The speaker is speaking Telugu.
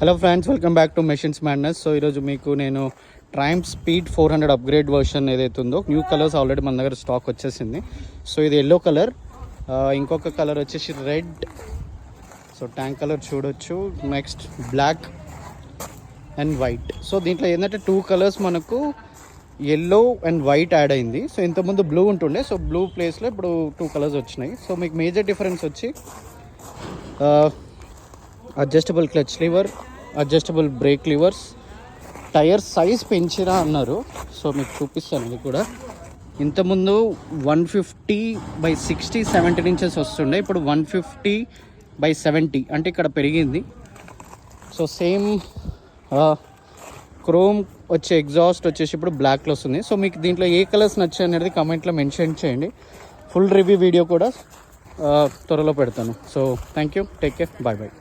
Hello friends, welcome back to machines madness. So ఈరోజు మీకు నేను ట్రయంఫ్ స్పీడ్ 400 అప్గ్రేడ్ వర్షన్ ఏదైతే ఉందో న్యూ కలర్స్ ఆల్రెడీ మన దగ్గర స్టాక్ వచ్చేసింది. సో ఇది ఎల్లో కలర్, ఇంకొక కలర్ వచ్చేసి రెడ్. సో ట్యాంక్ కలర్ చూడొచ్చు. Next black and white. So దీంట్లో ఏంటంటే 2 కలర్స్ మనకు ఎల్లో అండ్ వైట్ యాడ్ అయింది. సో ఇంతకుముందు బ్లూ ఉంటుండే, సో బ్లూ ప్లేస్లో ఇప్పుడు 2 కలర్స్ వచ్చినాయి. సో మీకు మేజర్ డిఫరెన్స్ వచ్చి adjustable clutch lever, adjustable brake levers, tyre size పెంచిరా అన్నారు. సో మీకు చూపిస్తాను. ఇది కూడా ఇంతకుముందు 150/60 17 ఇంచెస్ వస్తుండే, ఇప్పుడు 150/70 అంటే ఇక్కడ పెరిగింది. సో సేమ్ క్రోమ్ వచ్చే ఎగ్జాస్ట్ వచ్చేసి ఇప్పుడు బ్లాక్లో వస్తుంది. సో మీకు దీంట్లో ఏ కలర్స్ నచ్చాయి అనేది కామెంట్లో మెన్షన్ చేయండి. ఫుల్ రివ్యూ వీడియో కూడా త్వరలో పెడతాను. So thank you, take care, bye bye.